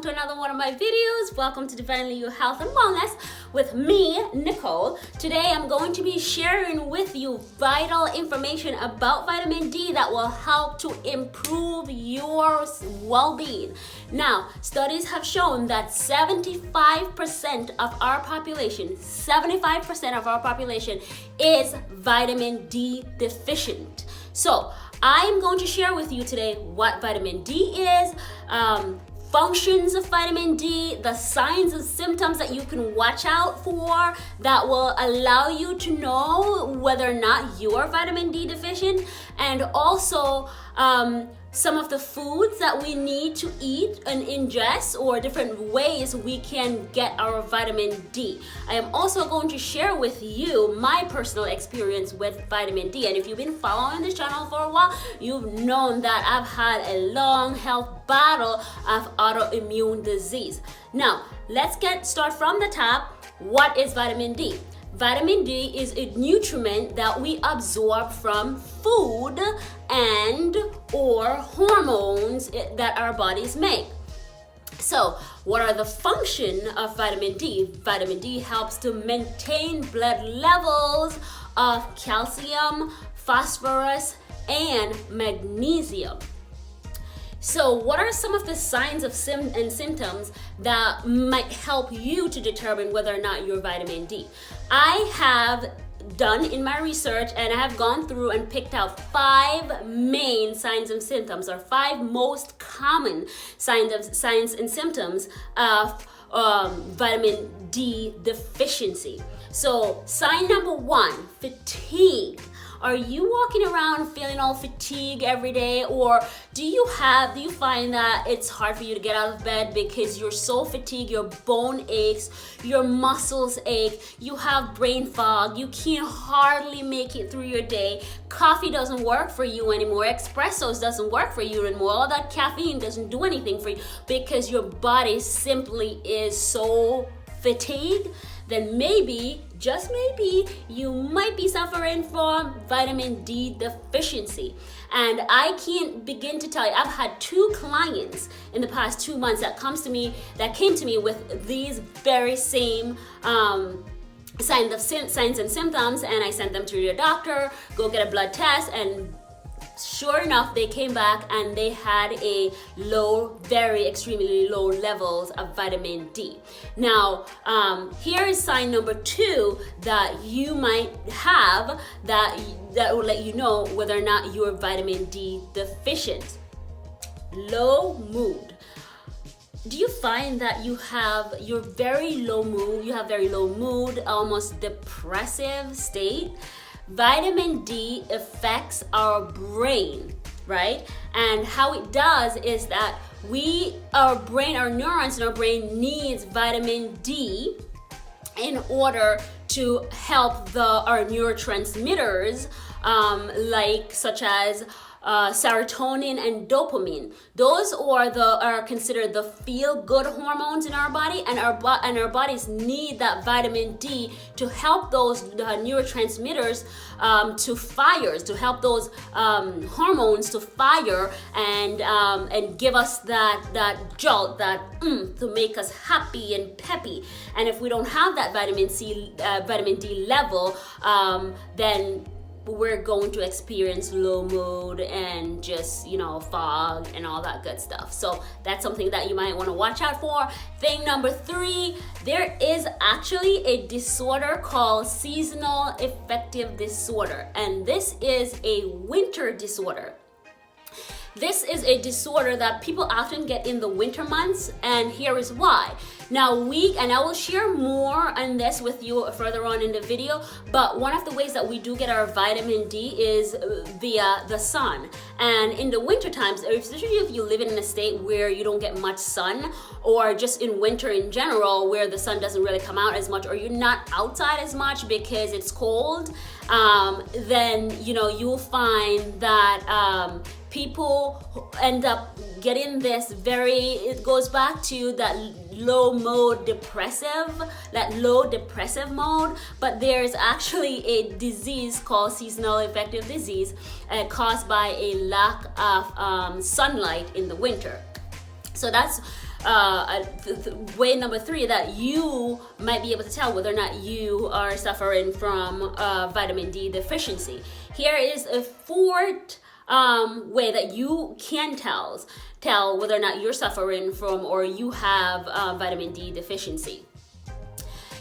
to another one of my videos. Welcome to Divinely You Health and Wellness with me, Nicole. Today I'm going to be sharing with you vital information about vitamin D that will help to improve your well-being. Now, studies have shown that 75% of our population, 75% of our population is vitamin D deficient. So I'm going to share with you today what vitamin D is, functions of vitamin D, the signs and symptoms that you can watch out for that will allow you to know whether or not you are vitamin D deficient, and also some of the foods that we need to eat and ingest, or different ways we can get our vitamin D. I am also going to share with you my personal experience with vitamin D. And if you've been following this channel for a while, you've known that I've had a long health battle of autoimmune disease. Now, let's start from the top. What is vitamin D? Vitamin D is a nutriment that we absorb from food and or hormones that our bodies make. So, what are the function of vitamin D? Vitamin D helps to maintain blood levels of calcium, phosphorus, and magnesium. So what are some of the signs of and symptoms that might help you to determine whether or not you're vitamin D? I have done in my research, and I have gone through and picked out 5 main signs and symptoms, or 5 most common signs and symptoms of vitamin D deficiency. So sign number 1, fatigue. Are you walking around feeling all fatigued every day, or do you find that it's hard for you to get out of bed because you're so fatigued, your bone aches, your muscles ache, you have brain fog, you can hardly make it through your day, coffee doesn't work for you anymore, espressos doesn't work for you anymore, all that caffeine doesn't do anything for you because your body simply is so fatigued? Then maybe, just maybe, you might be suffering from vitamin D deficiency. And I can't begin to tell you, I've had 2 clients in the past 2 months that came to me with these very same signs and symptoms, and I sent them to your doctor, go get a blood test, and sure enough, they came back and they had a very extremely low levels of vitamin D. Now, here is sign number 2 that you might have that will let you know whether or not you're vitamin D deficient. Low mood. Do you find that you have very low mood, almost depressive state? Vitamin D affects our brain, right? And how it does is that our neurons in our brain needs vitamin D in order to help our neurotransmitters, such as serotonin and dopamine. Those are considered the feel-good hormones in our body, and our bodies need that vitamin D to help those neurotransmitters to help those hormones to fire and give us that jolt, that to make us happy and peppy. And if we don't have that vitamin D level, then we're going to experience low mood and just, fog and all that good stuff. So that's something that you might want to watch out for. Thing number 3, there is actually a disorder called seasonal affective disorder, and this is a winter disorder. This is a disorder that people often get in the winter months, and here is why. Now, I will share more on this with you further on in the video, but one of the ways that we do get our vitamin D is via the sun. And in the winter times, especially if you live in a state where you don't get much sun, or just in winter in general where the sun doesn't really come out as much, or you're not outside as much because it's cold, then you'll find that people end up getting it goes back to that low depressive mode, but there's actually a disease called seasonal affective disease caused by a lack of sunlight in the winter. So that's way number 3 that you might be able to tell whether or not you are suffering from vitamin D deficiency. Here is a 4th way that you can tell whether or not you're suffering from or you have vitamin D deficiency.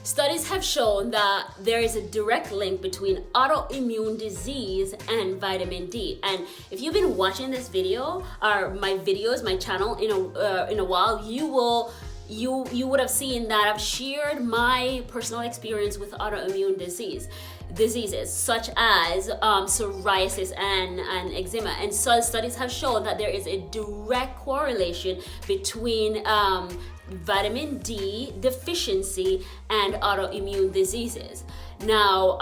Studies have shown that there is a direct link between autoimmune disease and vitamin D. And if you've been watching this video or my channel in a while, you would have seen that I've shared my personal experience with autoimmune diseases such as psoriasis and eczema. And so studies have shown that there is a direct correlation between vitamin D deficiency and autoimmune diseases. Now,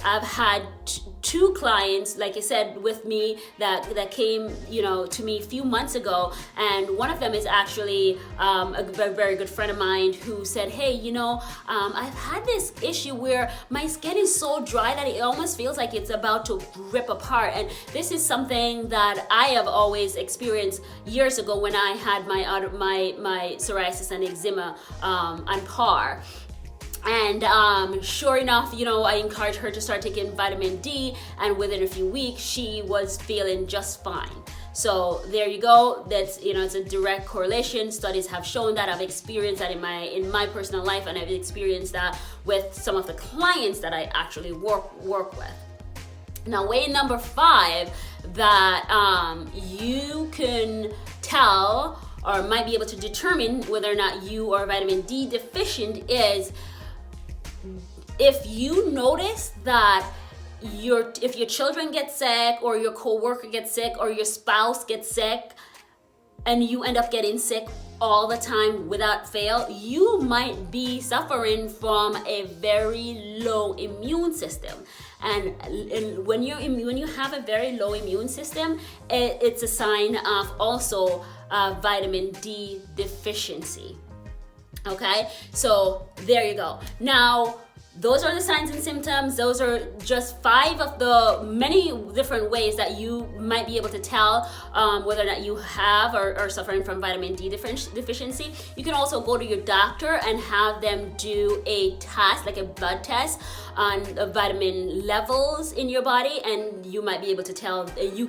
I've had 2 clients, like I said, with me that came, to me a few months ago, and one of them is actually a very good friend of mine who said, hey, I've had this issue where my skin is so dry that it almost feels like it's about to rip apart, and this is something that I have always experienced years ago when I had my psoriasis and eczema on par. And sure enough, I encouraged her to start taking vitamin D, and within a few weeks, she was feeling just fine. So there you go. That's it's a direct correlation. Studies have shown that. I've experienced that in my personal life, and I've experienced that with some of the clients that I actually work with. Now, way number 5 that you can tell or might be able to determine whether or not you are vitamin D deficient is if you notice that if your children get sick, or your coworker gets sick, or your spouse gets sick, and you end up getting sick all the time without fail, you might be suffering from a very low immune system. And when you have a very low immune system, it's a sign of also vitamin D deficiency. Okay, so there you go. Now, those are the signs and symptoms. Those are just 5 of the many different ways that you might be able to tell whether or not you have or are suffering from vitamin D deficiency. You can also go to your doctor and have them do a test, like a blood test on vitamin levels in your body, and you might be able to tell, you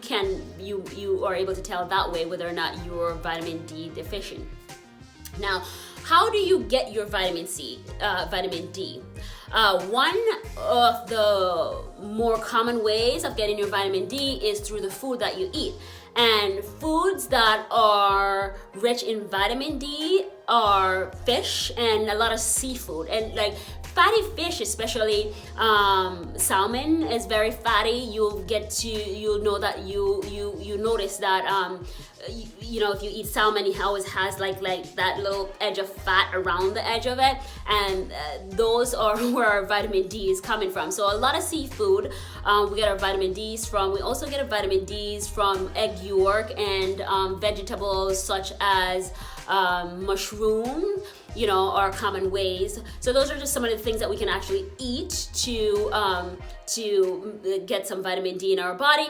are able to tell that way whether or not you're vitamin D deficient. Now, how do you get your vitamin D? One of the more common ways of getting your vitamin D is through the food that you eat. And foods that are rich in vitamin D are fish and a lot of seafood. And like fatty fish, especially salmon is very fatty. You'll know that you notice that if you eat salmon, it always has like that little edge of fat around the edge of it, and those are where our vitamin D is coming from. So a lot of seafood, we get our vitamin D's from. We also get our vitamin D's from egg yolk and vegetables such as mushroom, are common ways. So those are just some of the things that we can actually eat to get some vitamin D in our body.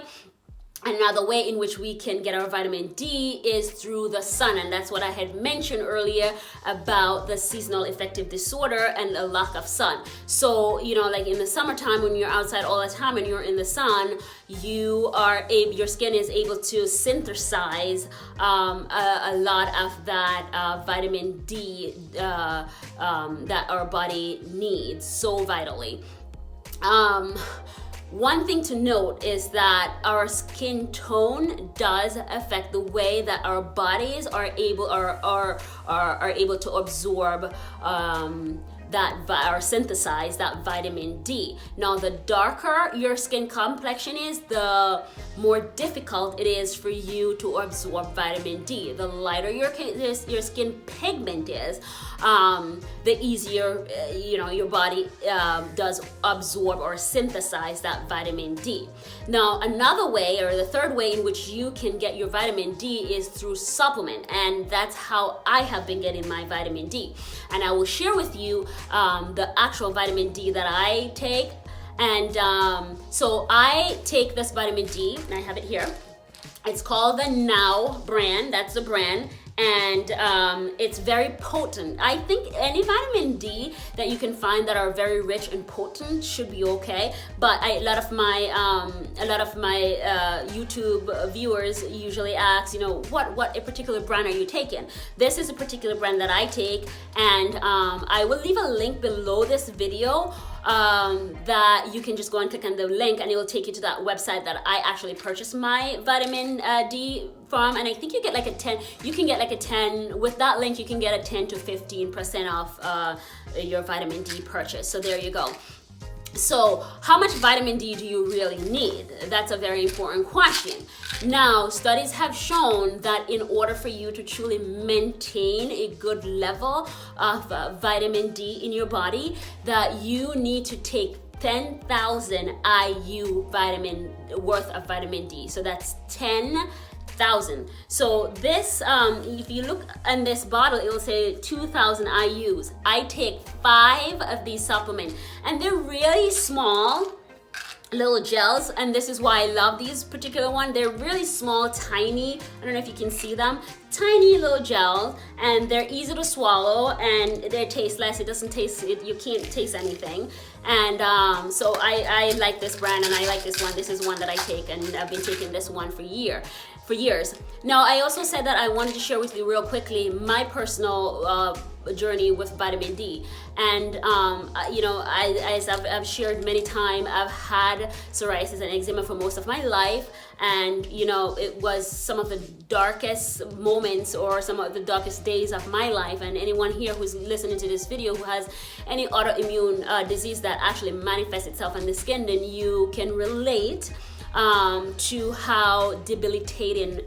Another way in which we can get our vitamin D is through the sun, and that's what I had mentioned earlier about the seasonal affective disorder and a lack of sun. So, like in the summertime when you're outside all the time and you're in the sun, your skin is able to synthesize a lot of that vitamin D that our body needs so vitally. One thing to note is that our skin tone does affect the way that our bodies are able to absorb or synthesize that vitamin D. Now, the darker your skin complexion is, the more difficult it is for you to absorb vitamin D. The lighter your skin pigment is, the easier your body does absorb or synthesize that vitamin D. Now, another way, or the third way in which you can get your vitamin D is through supplement, and that's how I have been getting my vitamin D. And I will share with you the actual vitamin D that I take. And so I take this vitamin D, and I have it here. It's called the Now brand. That's the brand. and it's very potent. I think any vitamin D that you can find that are very rich and potent should be okay. But a lot of my YouTube viewers usually ask, you know, what a particular brand are you taking? This is a particular brand that I take, and I will leave a link below this video that you can just go and click on the link, and it will take you to that website that I actually purchased my vitamin D from. And I think you get like a 10, with that link you can get a 10 to 15% off your vitamin D purchase. So there you go. So how much vitamin D do you really need? That's a very important question. Now, studies have shown that in order for you to truly maintain a good level of vitamin D in your body, that you need to take 10,000 IU worth of vitamin D. So that's 10,000. So this, if you look on this bottle, it will say 2,000 IUs. I take 5 of these supplements, and they're really small little gels, and this is why I love these particular one. They're really small, tiny, I don't know if you can see them, tiny little gels, and they're easy to swallow, and they taste less. It doesn't taste, you can't taste anything. And so I like this brand, and I like this one. This is one that I take, and I've been taking this one for years. Now, I also said that I wanted to share with you real quickly my personal journey with vitamin D. And you know, as I've shared many times, I've had psoriasis and eczema for most of my life, and you know, it was some of the darkest moments or some of the darkest days of my life. And anyone here who's listening to this video who has any autoimmune disease that actually manifests itself on the skin, then you can relate to how debilitating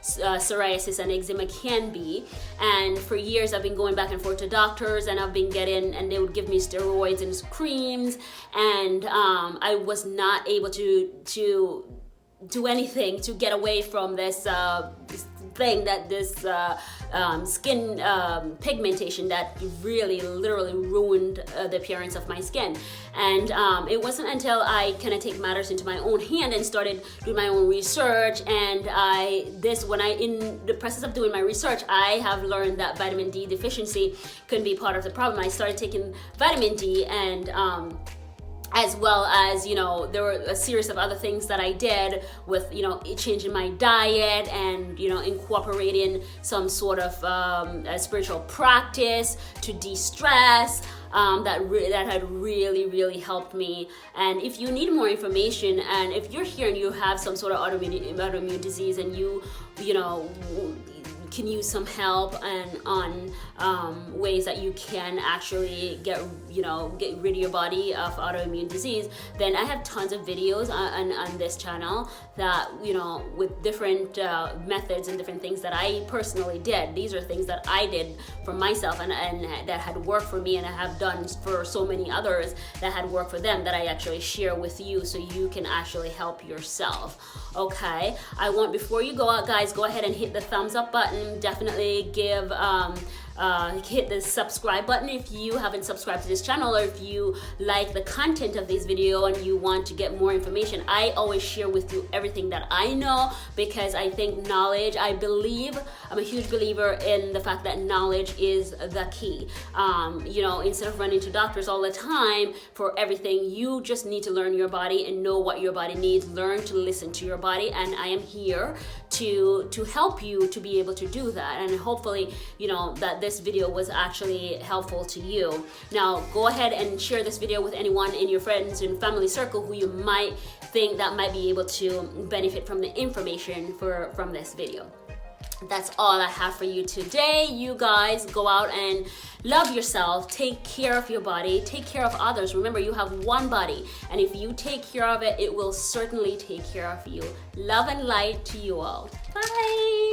psoriasis and eczema can be. And for years I've been going back and forth to doctors, and I've been getting, and they would give me steroids and creams, and I was not able to do anything to get away from this thing, that this skin pigmentation that really literally ruined the appearance of my skin. And it wasn't until I kind of take matters into my own hand and started doing my own research, and in the process of doing my research, I have learned that vitamin D deficiency can be part of the problem. I started taking vitamin D, and as well as, you know, there were a series of other things that I did with, you know, changing my diet and, you know, incorporating some sort of a spiritual practice to de-stress. That had really helped me. And if you need more information, and if you're here and you have some sort of autoimmune disease, and you know, can use some help and on ways that you can actually get rid of your body of autoimmune disease, then I have tons of videos on this channel that, you know, with different methods and different things that I personally did. These are things that I did for myself, and that had worked for me, and I have done for so many others that had worked for them, that I actually share with you so you can actually help yourself. Okay, before you go out, guys, go ahead and hit the thumbs up button. Definitely give hit the subscribe button if you haven't subscribed to this channel, or if you like the content of this video and you want to get more information. I always share with you everything that I know, because I think knowledge, I'm a huge believer in the fact that knowledge is the key. You know, instead of running to doctors all the time for everything, you just need to learn your body and know what your body needs. Learn to listen to your body, and I am here to help you to be able to do that. And hopefully, you know, that this video was actually helpful to you. Now, go ahead and share this video with anyone in your friends and family circle who you might think that might be able to benefit from the information from this video. That's all I have for you today. You guys go out and love yourself, take care of your body, take care of others. Remember, you have one body, and if you take care of it, it will certainly take care of you. Love and light to you all. Bye.